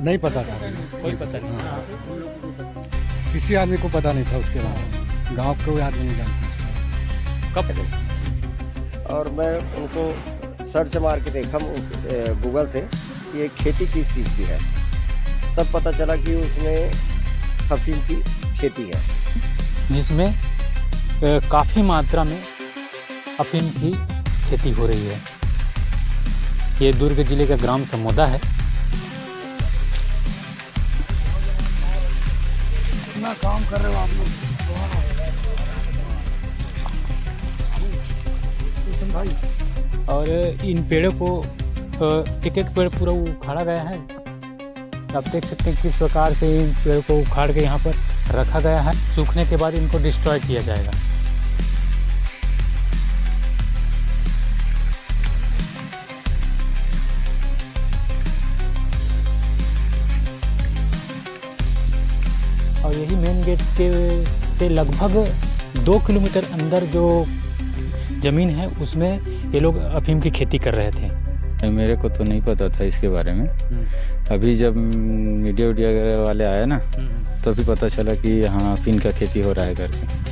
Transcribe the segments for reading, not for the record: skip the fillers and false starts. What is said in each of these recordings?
नहीं पता था, कोई पता नहीं। हाँ, किसी आदमी को पता नहीं था उसके बारे में, गांव के कोई आदमी नहीं जानता। कब? और मैं उनको सर्च मार के देखा गूगल से कि ये खेती किस चीज़ की है, तब पता चला कि उसमें अफीम की खेती है, जिसमें काफ़ी मात्रा में अफीम की खेती हो रही है। ये दुर्ग जिले का ग्राम समोदा है। कितना काम कर रहे हो आप लोग भाई। और इन पेड़ों को एक एक पेड़ पूरा उखाड़ा गया है। आप देख सकते हैं किस प्रकार से इन पेड़ को उखाड़ के यहाँ पर रखा गया है। सूखने के बाद इनको डिस्ट्रॉय किया जाएगा। और यही मेन गेट के से लगभग 2 किलोमीटर अंदर जो ज़मीन है उसमें ये लोग अफीम की खेती कर रहे थे। मेरे को तो नहीं पता था इसके बारे में। अभी जब मीडिया वाले आए ना तो अभी पता चला कि यहाँ अफीम का खेती हो रहा है करके।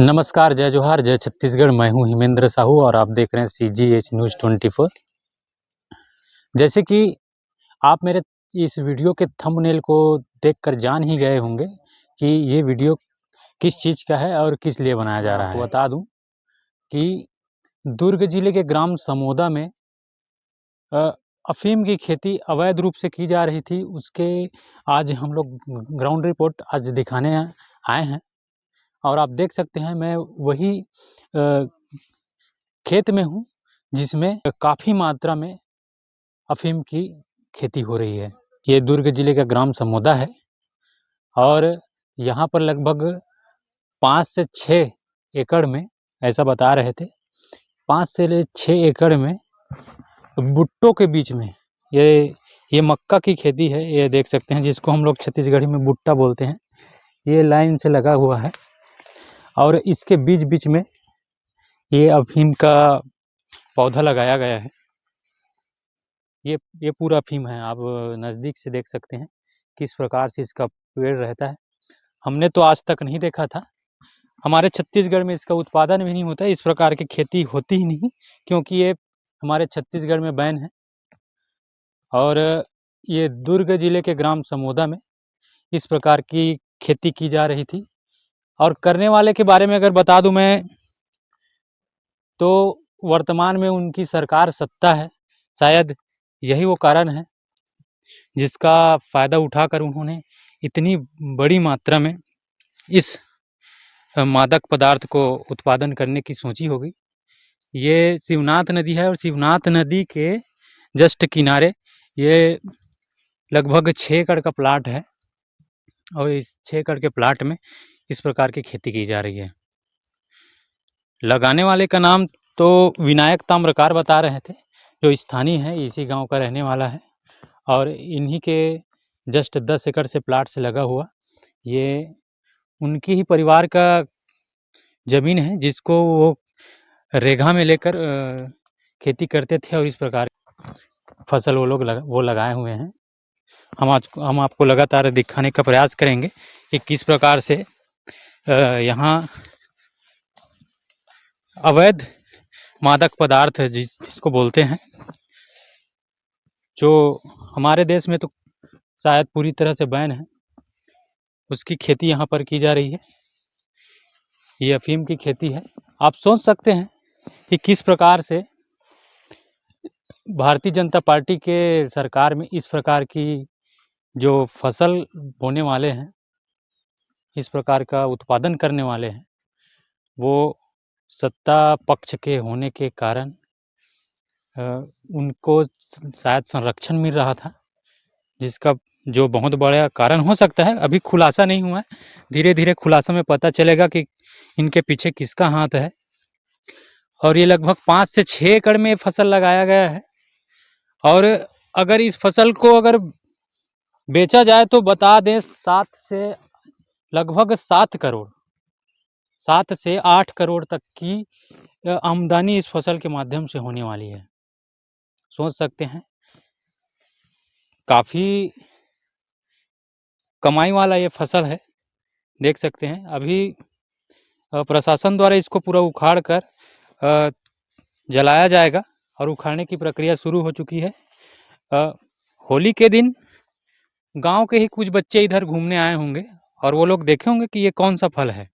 नमस्कार, जय जोहार, जय छत्तीसगढ़। मैं हूँ हिमेंद्र साहू और आप देख रहे हैं CGH न्यूज़ 24। जैसे कि आप मेरे इस वीडियो के थंबनेल को देखकर जान ही गए होंगे कि ये वीडियो किस चीज़ का है और किस लिए बनाया जा रहा है। बता दूं कि दुर्ग जिले के ग्राम समोदा में अफीम की खेती अवैध रूप से की जा रही थी। उसके आज हम लोग ग्राउंड रिपोर्ट आज दिखाने आए हैं। और आप देख सकते हैं मैं वही खेत में हूँ जिसमें काफ़ी मात्रा में अफीम की खेती हो रही है। ये दुर्ग जिले का ग्राम समोदा है और यहाँ पर लगभग 5 से 6 एकड़ में, ऐसा बता रहे थे, 5 से 6 एकड़ में भुट्टो के बीच में ये मक्का की खेती है। ये देख सकते हैं जिसको हम लोग छत्तीसगढ़ी में भुट्टा बोलते हैं। ये लाइन से लगा हुआ है और इसके बीच बीच में ये अफीम का पौधा लगाया गया है। ये पूरा अफीम है। आप नज़दीक से देख सकते हैं किस प्रकार से इसका पेड़ रहता है। हमने तो आज तक नहीं देखा था। हमारे छत्तीसगढ़ में इसका उत्पादन भी नहीं होता है, इस प्रकार की खेती होती ही नहीं, क्योंकि ये हमारे छत्तीसगढ़ में बैन है। और ये दुर्ग जिले के ग्राम समोदा में इस प्रकार की खेती की जा रही थी। और करने वाले के बारे में अगर बता दूं मैं, तो वर्तमान में उनकी सरकार सत्ता है। शायद यही वो कारण है जिसका फ़ायदा उठाकर उन्होंने इतनी बड़ी मात्रा में इस मादक पदार्थ को उत्पादन करने की सोची होगी। ये शिवनाथ नदी है और शिवनाथ नदी के जस्ट किनारे ये लगभग 6 एकड़ का प्लाट है और इस 6 एकड़ के प्लाट में इस प्रकार की खेती की जा रही है। लगाने वाले का नाम तो विनायक ताम्रकार बता रहे थे, जो स्थानीय है, इसी गांव का रहने वाला है। और इन्हीं के जस्ट 10 एकड़ से प्लाट से लगा हुआ ये उनकी ही परिवार का ज़मीन है, जिसको वो रेघा में लेकर खेती करते थे और इस प्रकार फसल वो लोग लगाए हुए हैं। हम आपको लगातार दिखाने का प्रयास करेंगे कि किस प्रकार से यहाँ अवैध मादक पदार्थ जिसको बोलते हैं, जो हमारे देश में तो शायद पूरी तरह से बैन है, उसकी खेती यहाँ पर की जा रही है। ये अफीम की खेती है। आप सोच सकते हैं कि किस प्रकार से भारतीय जनता पार्टी के सरकार में इस प्रकार की जो फसल बोने वाले हैं, इस प्रकार का उत्पादन करने वाले हैं, वो सत्ता पक्ष के होने के कारण उनको शायद संरक्षण मिल रहा था, जिसका जो बहुत बड़ा कारण हो सकता है। अभी खुलासा नहीं हुआ है, धीरे धीरे खुलासा में पता चलेगा कि इनके पीछे किसका हाथ है। और ये लगभग 5 से 6 एकड़ में फसल लगाया गया है। और अगर इस फसल को अगर बेचा जाए तो बता दें लगभग 7 करोड़ 7 से 8 करोड़ तक की आमदनी इस फसल के माध्यम से होने वाली है। सोच सकते हैं, काफ़ी कमाई वाला ये फसल है। देख सकते हैं अभी प्रशासन द्वारा इसको पूरा उखाड़ कर जलाया जाएगा और उखाड़ने की प्रक्रिया शुरू हो चुकी है। होली के दिन गांव के ही कुछ बच्चे इधर घूमने आए होंगे और वो लोग देखे होंगे कि ये कौन सा फल है,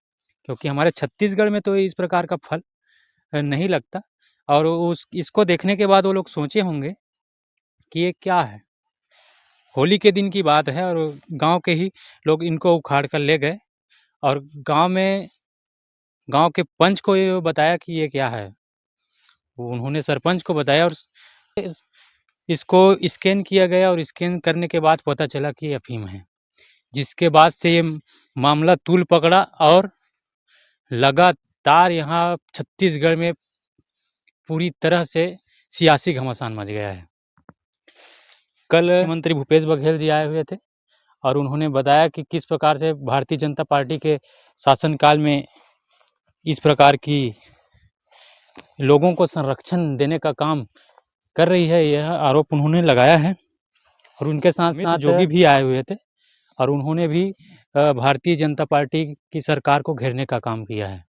क्योंकि हमारे छत्तीसगढ़ में तो इस प्रकार का फल नहीं लगता। और इसको देखने के बाद वो लोग सोचे होंगे कि ये क्या है। होली के दिन की बात है और गांव के ही लोग इनको उखाड़ कर ले गए और गांव के पंच को ये बताया कि ये क्या है। उन्होंने सरपंच को बताया और इसको स्कैन किया गया और स्कैन करने के बाद पता चला कि ये अफीम है। जिसके बाद से ये मामला तूल पकड़ा और लगातार यहाँ छत्तीसगढ़ में पूरी तरह से सियासी घमासान मच गया है। कल मुख्यमंत्री भूपेश बघेल जी आए हुए थे और उन्होंने बताया कि किस प्रकार से भारतीय जनता पार्टी के शासनकाल में इस प्रकार की लोगों को संरक्षण देने का काम कर रही है। यह आरोप उन्होंने लगाया है और उनके साथ साथ जोगी भी आए हुए थे और उन्होंने भी भारतीय जनता पार्टी की सरकार को घेरने का काम किया है।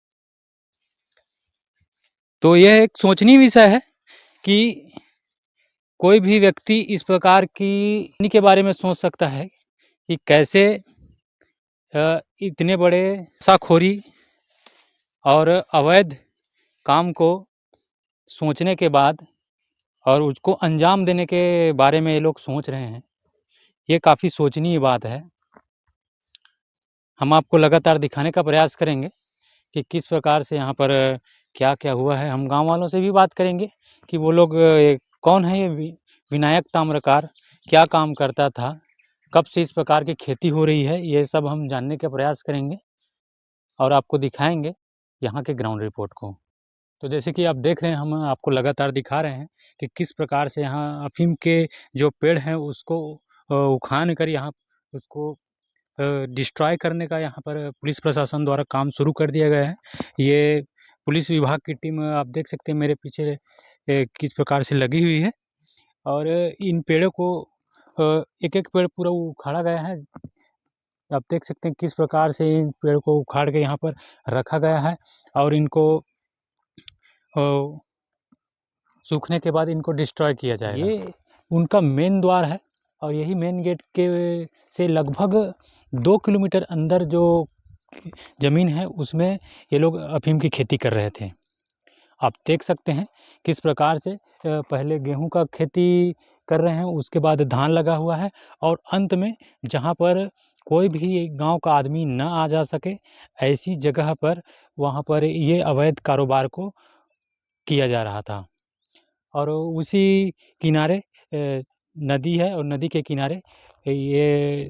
तो यह एक सोचनीय विषय है कि कोई भी व्यक्ति इस प्रकार की के बारे में सोच सकता है कि कैसे इतने बड़े नशाखोरी और अवैध काम को सोचने के बाद और उसको अंजाम देने के बारे में ये लोग सोच रहे हैं। ये काफ़ी सोचनीय बात है। हम आपको लगातार दिखाने का प्रयास करेंगे कि किस प्रकार से यहाँ पर क्या क्या हुआ है। हम गांव वालों से भी बात करेंगे कि वो लोग कौन है ये विनायक ताम्रकार, क्या काम करता था, कब से इस प्रकार की खेती हो रही है, ये सब हम जानने का प्रयास करेंगे और आपको दिखाएंगे यहाँ के ग्राउंड रिपोर्ट को। तो जैसे कि आप देख रहे हैं, हम आपको लगातार दिखा रहे हैं कि किस प्रकार से यहाँ अफीम के जो पेड़ हैं उसको उखाड़ कर यहाँ उसको डिस्ट्रॉय करने का यहाँ पर पुलिस प्रशासन द्वारा काम शुरू कर दिया गया है। ये पुलिस विभाग की टीम आप देख सकते हैं मेरे पीछे किस प्रकार से लगी हुई है और इन पेड़ों को एक एक पेड़ पूरा उखाड़ा गया है। आप देख सकते हैं किस प्रकार से इन पेड़ को उखाड़ के यहाँ पर रखा गया है और इनको सूखने के बाद इनको डिस्ट्रॉय किया जाएगा। ये उनका मेन द्वार है और यही मेन गेट के से लगभग 2 किलोमीटर अंदर जो ज़मीन है उसमें ये लोग अफीम की खेती कर रहे थे। आप देख सकते हैं किस प्रकार से पहले गेहूं का खेती कर रहे हैं, उसके बाद धान लगा हुआ है और अंत में जहां पर कोई भी गांव का आदमी न आ जा सके ऐसी जगह पर वहां पर ये अवैध कारोबार को किया जा रहा था। और उसी किनारे नदी है और नदी के किनारे ये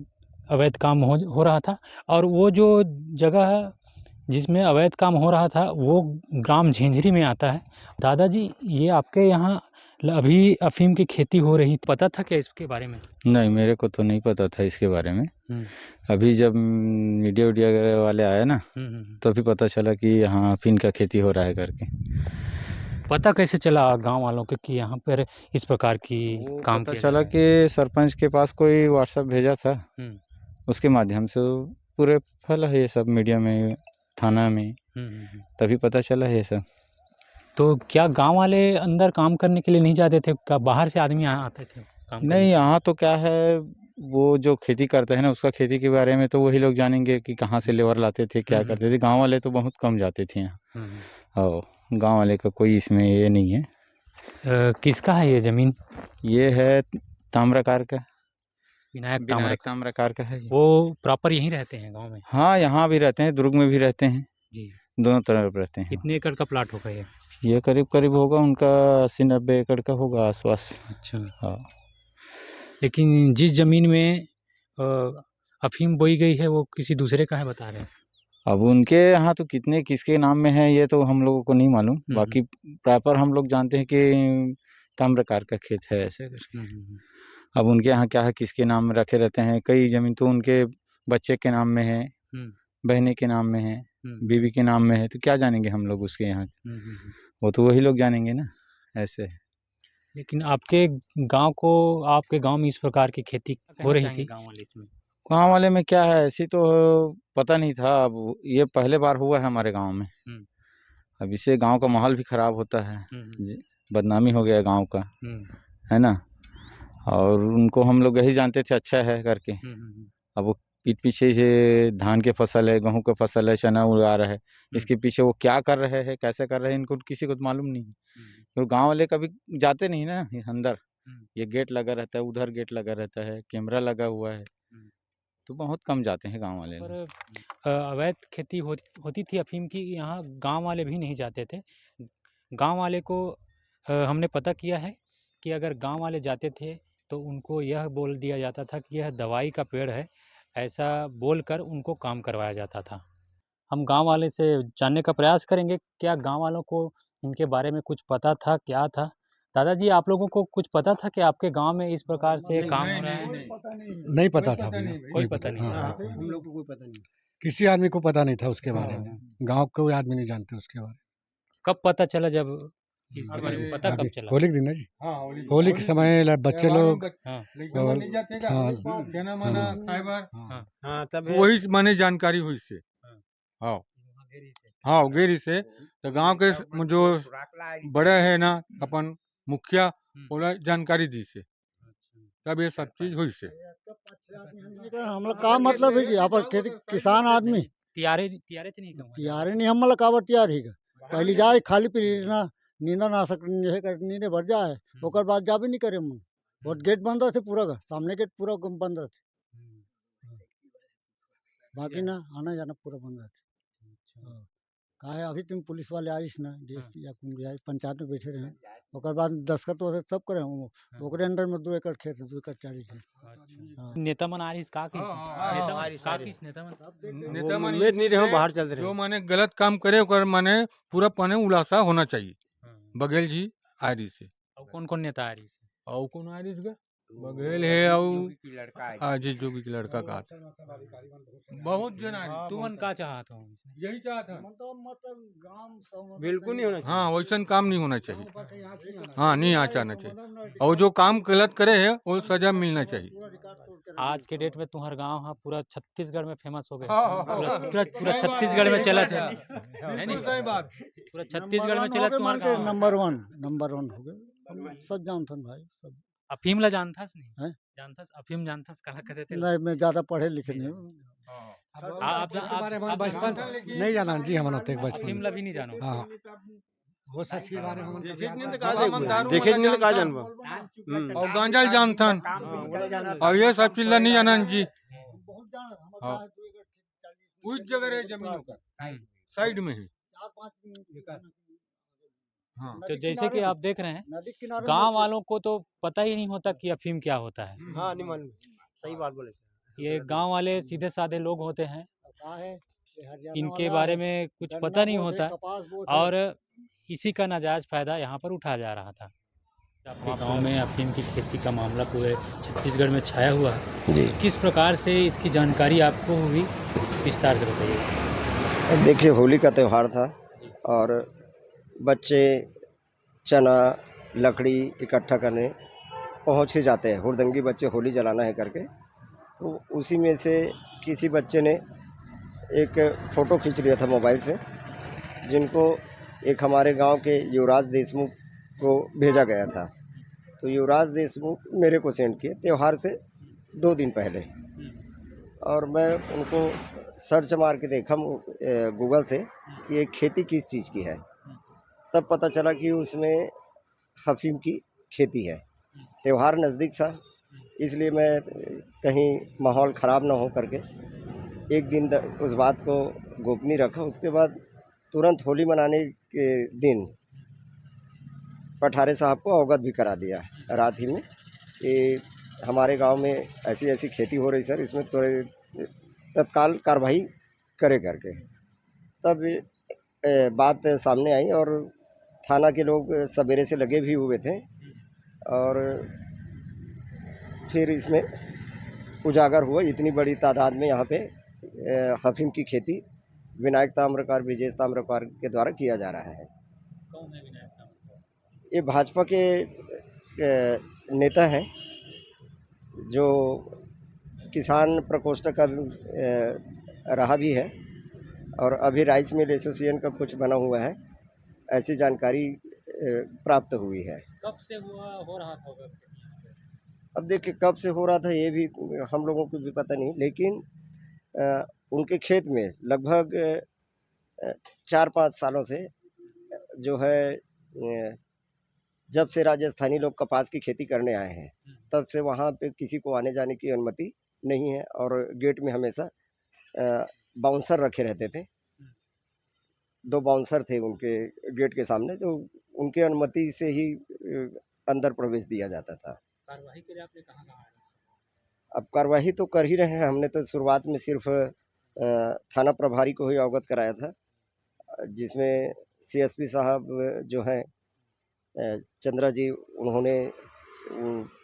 अवैध काम हो रहा था और वो जो जगह है जिसमें अवैध काम हो रहा था वो ग्राम झेंझरी में आता है। दादाजी, ये आपके यहाँ अभी अफीम की खेती हो रही, पता था क्या इसके बारे में? नहीं, मेरे को तो नहीं पता था इसके बारे में। अभी जब मीडिया वगैरह वाले आए ना तो अभी पता चला कि यहाँ अफीम का खेती हो रहा है करके। पता कैसे चला गांव वालों को कि यहाँ पर इस प्रकार की काम पता चला कि सरपंच के पास कोई व्हाट्सएप भेजा था, उसके माध्यम से पूरे फैला है ये सब मीडिया में, थाना में, तभी पता चला है ये सब। तो क्या गांव वाले अंदर काम करने के लिए नहीं जाते थे? क्या बाहर से आदमी यहाँ आते थे काम नहीं, यहाँ तो क्या है, वो जो खेती करते हैं ना उसका खेती के बारे में तो वही लोग जानेंगे कि कहाँ से लेबर लाते थे, क्या करते थे। गांव वाले तो बहुत कम जाते थे यहाँ। और गांव वाले का कोई इसमें ये नहीं है। किसका है ये ज़मीन? ये है ताम्रकार का, विनायक ताम्रकार का है। वो प्रॉपर यहीं रहते हैं गांव में? हाँ, यहाँ भी रहते हैं, दुर्ग में भी रहते हैं जी, दोनों तरफ रहते हैं। कितने एकड़ का प्लाट होगा ये करीब करीब होगा उनका 80-90 एकड़ का होगा आसपास। अच्छा। हाँ, लेकिन जिस ज़मीन में अफीम बोई गई है वो किसी दूसरे का है बता रहे हैं। अब उनके यहाँ तो कितने किसके नाम में है ये तो हम लोगों को नहीं मालूम। बाकी प्रॉपर हम लोग जानते हैं कि ताम्रकार का खेत है ऐसे करके। अब उनके यहाँ क्या है, किसके नाम में रखे रहते हैं। कई ज़मीन तो उनके बच्चे के नाम में है, बहने के नाम में है, बीवी के नाम में है, तो क्या जानेंगे हम लोग उसके यहाँ, वो तो वही लोग जानेंगे ना। ऐसे है। लेकिन आपके गांव में इस प्रकार की खेती हो रही थी गांव वाले इसमें? गाँव वाले में क्या है, ऐसी तो पता नहीं था। अब ये पहले बार हुआ है हमारे गाँव में। अब इससे गांव का माहौल भी खराब होता है, बदनामी हो गया गांव का, है ना। और उनको हम लोग यही जानते थे अच्छा है करके। अब वो पीठ पीछे से धान के फसल है, गेहूं का फसल है, चना उगा रहा है, इसके पीछे वो क्या कर रहे हैं, कैसे कर रहे हैं, इनको किसी को तो मालूम नहीं। तो गांव वाले कभी जाते नहीं ना अंदर। ये गेट लगा रहता है, उधर गेट लगा रहता है, कैमरा लगा हुआ है, तो बहुत कम जाते हैं गांव वाले। पर अवैध खेती होती थी अफीम की, यहाँ गांव वाले भी नहीं जाते थे। गांव वाले को हमने पता किया है कि अगर गांव वाले जाते थे तो उनको यह बोल दिया जाता था कि यह दवाई का पेड़ है, ऐसा बोलकर उनको काम करवाया जाता था। हम गांव वाले से जानने का प्रयास करेंगे, क्या गांव वालों को इनके बारे में कुछ पता था, क्या था। दादाजी, आप लोगों को कुछ पता था कि आपके गांव में इस प्रकार से काम हो रहा है? नहीं पता था भैया, कोई पता नहीं। हाँ, हम लोग को कोई पता नहीं। किसी आदमी को पता नहीं था उसके बारे में, गांव के कोई आदमी नहीं जानते उसके बारे में। कब पता चला, जब इसके बारे में पता कब चला? होली के दिन ना जी, होली के समय बच्चे लोग हाँ तब वही माने जानकारी हुई से। हाँ हाँ, गेरी से तो गांव के जो बड़े है ना अपन मुखिया, बोला जानकारी दी से, तब ये सब चीज हुई से। हम लोग का मतलब है कि यहाँ पर खेती किसान आदमी तियारे नहीं कहूँगा। तियारे नहीं, हम लोग काबर तियार ही पहले जाए खाली पी ना नींदा ना सक नींदे भर जाए, ओकर बाद जाबे नहीं करे मन। बहुत गेट बंद रहते पूरा का, सामने गेट पूरा बंद रहते, बाकी ना आना जाना पूरा बंद रहते। का है अभी तुम पुलिस वाले आइस ना, डीएसपी या पंचायत में बैठे रहे, ओकर बाद दस्खत वस्खत सब करे, ओकरे अंडर में 2 एकड़ खेत है, 2 एकड़ 40 है। नेता मन आरिस का किस नेता मन उम्मीद नहीं रहे बाहर चल रहे, जो माने गलत काम करे ओकर माने पूरा पने उलासा होना चाहिए। बघेल जी आरिस से। और कौन नेता आरिस? और कौन आरिस का बघेल है, और अजीत जोगी के लड़का का बहुत जन आरिस। तुमन का चाहत हो? यही चाहत है, बिल्कुल नहीं होना हाँ वैसा काम नहीं होना चाहिए। हाँ नहीं आना चाहिए, और जो काम गलत करे है वो सजा मिलना चाहिए। आज के डेट में तुम्हारा गांव पूरा छत्तीसगढ़ में फेमस हो गया, पूरा छत्तीसगढ़ में चला था, सही बात, पूरा छत्तीसगढ़ में चला तुम्हारा गांव। नंबर वन हो गए, सब जानथन भाई सब। अफीम ला जानथस नहीं? हैं? जानथस अफीम जानथस काला कहते थे? नहीं, मैं ज्यादा पढ़े लिखे नहीं हूँ। आप बचपन नहीं जाना जी, हम लोग बचपन अफीम ला भी नहीं जानो? हाँ, वो सच के बारे में देखे नहीं तो का जानबो, और गांजा जानथन, और ये सब चीज नहीं जानन जी। उस जगह जमीन साइड में है। हाँ। तो जैसे कि आप देख रहे हैं, गांव वालों को तो पता ही नहीं होता कि अफीम क्या होता है। हाँ नहीं मालूम, सही बात बोले। ये गांव वाले सीधे साधे लोग होते हैं, इनके बारे में कुछ पता नहीं होता, और इसी का नाजायज फायदा यहाँ पर उठाया जा रहा था। आपके गांव में अफीम की खेती का मामला पूरे छत्तीसगढ़ में छाया हुआ है जी। किस प्रकार से इसकी जानकारी आपको हुई, विस्तार से बताइए। देखिए, होली का त्यौहार था और बच्चे चना लकड़ी इकट्ठा करने पहुँच ही जाते हैं, हुड़दंगी बच्चे होली जलाना है करके। तो उसी में से किसी बच्चे ने एक फ़ोटो खींच लिया था मोबाइल से, जिनको एक हमारे गांव के युवराज देशमुख को भेजा गया था। तो युवराज देशमुख मेरे को सेंड किए त्यौहार से 2 दिन पहले, और मैं उनको सर्च मार के देखा गूगल से कि ये खेती किस चीज़ की है। तब पता चला कि उसमें अफीम की खेती है। त्यौहार नज़दीक था, इसलिए मैं कहीं माहौल ख़राब ना हो करके एक दिन उस बात को गोपनीय रखा। उसके बाद तुरंत होली मनाने के दिन पठारे साहब को अवगत भी करा दिया रात ही में कि हमारे गांव में ऐसी ऐसी खेती हो रही सर, इसमें तो तत्काल कार्रवाई करे करके। तब बात सामने आई और थाना के लोग सवेरे से लगे भी हुए थे, और फिर इसमें उजागर हुआ इतनी बड़ी तादाद में यहाँ पे अफीम की खेती विनायक ताम्रकार, विजेश ताम्रकार के द्वारा किया जा रहा है। कौन है विनायक ताम्रकार? ये भाजपा के नेता हैं जो किसान प्रकोष्ठ का रहा भी है और अभी राइस मिल एसोसिएशन का कुछ बना हुआ है, ऐसी जानकारी प्राप्त हुई है। कब से हो रहा था होगा खेती यहाँ पे? अब देखिए कब से हो रहा था ये भी हम लोगों को भी पता नहीं, लेकिन उनके खेत में लगभग 4-5 सालों से जो है जब से राजस्थानी लोग कपास की खेती करने आए हैं तब से वहाँ पे किसी को आने जाने की अनुमति नहीं है और गेट में हमेशा बाउंसर रखे रहते थे। 2 बाउंसर थे उनके गेट के सामने, तो उनके अनुमति से ही अंदर प्रवेश दिया जाता था। कार्यवाही के लिए आपने कहाँ है? अब कार्रवाई तो कर ही रहे हैं। हमने तो शुरुआत में सिर्फ थाना प्रभारी को ही अवगत कराया था, जिसमें सीएसपी साहब जो हैं चंद्रा जी, उन्होंने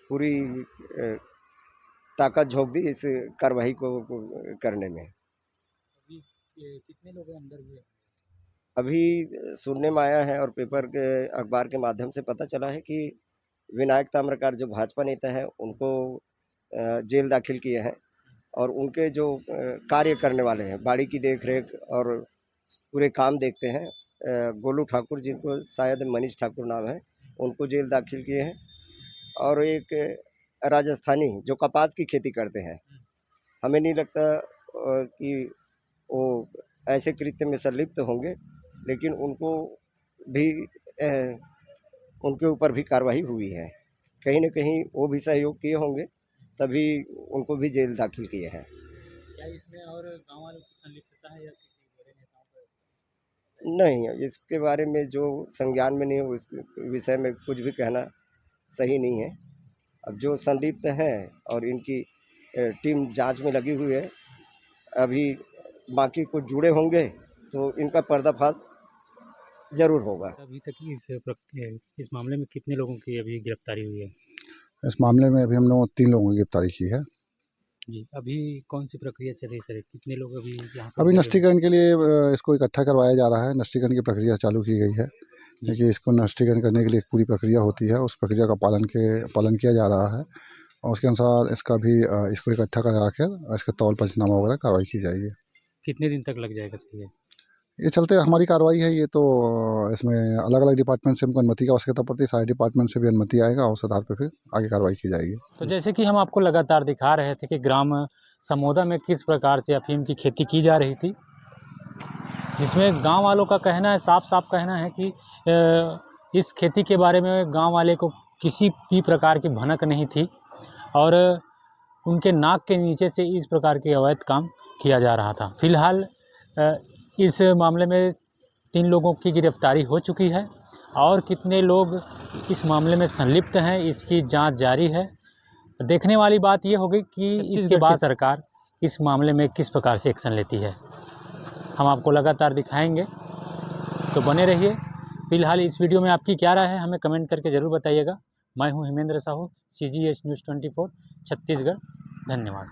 पूरी ताकत झोंक दी इस कार्रवाई को करने में। अभी कितने लोग अंदर हुए? अभी सुनने में आया है और पेपर के अखबार के माध्यम से पता चला है कि विनायक ताम्रकार जो भाजपा नेता है उनको जेल दाखिल किए हैं और उनके जो कार्य करने वाले हैं, बाड़ी की देखरेख और पूरे काम देखते हैं, गोलू ठाकुर, जिनको शायद मनीष ठाकुर नाम है, उनको जेल दाखिल किए हैं। और एक राजस्थानी जो कपास की खेती करते हैं, हमें नहीं लगता कि वो ऐसे कृत्य में संलिप्त होंगे, लेकिन उनको भी उनके ऊपर भी कार्रवाई हुई है। कहीं न कहीं वो भी सहयोग किए होंगे, तभी उनको भी जेल दाखिल किए हैं। क्या इसमें और गाँव वालों की संलिप्तता है या किसी बड़े नेताओं का? नहीं, इसके बारे में जो संज्ञान में नहीं है उस विषय में कुछ भी कहना सही नहीं है। अब जो संलिप्त हैं और इनकी टीम जांच में लगी हुई है, अभी बाकी कुछ जुड़े होंगे तो इनका पर्दाफाश ज़रूर होगा। अभी तक इस मामले में कितने लोगों की अभी गिरफ्तारी हुई है? इस मामले में अभी हम लोगों 3 लोगों की गिरफ्तारी की है। जी, अभी कौन सी प्रक्रिया चल रही है सर? कितने लोग अभी यहाँ पे अभी लगे हुए हैं? नष्टीकरण के लिए इसको इकट्ठा करवाया जा रहा है। नष्टीकरण की प्रक्रिया चालू की गई है, क्योंकि इसको नष्टीकरण करने के लिए एक पूरी प्रक्रिया होती है, उस प्रक्रिया का पालन किया जा रहा है और उसके अनुसार इसका भी इसको इकट्ठा करा कर इसका तौल पंचनामा वगैरह कार्रवाई की जाएगी। कितने दिन तक लग जाएगा सर ये? ये चलते हमारी कार्रवाई है, ये तो इसमें अलग अलग डिपार्टमेंट से हमको अनुमति की आवश्यकता पड़ती है, सारे डिपार्टमेंट से भी अनुमति आएगा और उस आधार पर फिर आगे कार्रवाई की जाएगी। तो जैसे कि हम आपको लगातार दिखा रहे थे कि ग्राम समोदा में किस प्रकार से अफीम की खेती की जा रही थी, जिसमें गांव वालों का कहना है, साफ साफ कहना है कि इस खेती के बारे में गांव वाले को किसी भी प्रकार की भनक नहीं थी और उनके नाक के नीचे से इस प्रकार के अवैध काम किया जा रहा था। फिलहाल इस मामले में 3 लोगों की गिरफ्तारी हो चुकी है और कितने लोग इस मामले में संलिप्त हैं, इसकी जांच जारी है। देखने वाली बात ये होगी कि इसके बाद सरकार इस मामले में किस प्रकार से एक्शन लेती है, हम आपको लगातार दिखाएंगे, तो बने रहिए। फिलहाल इस वीडियो में आपकी क्या राय है हमें कमेंट करके ज़रूर बताइएगा। मैं हूं हेमेंद्र साहू, CGH News 24 छत्तीसगढ़। धन्यवाद।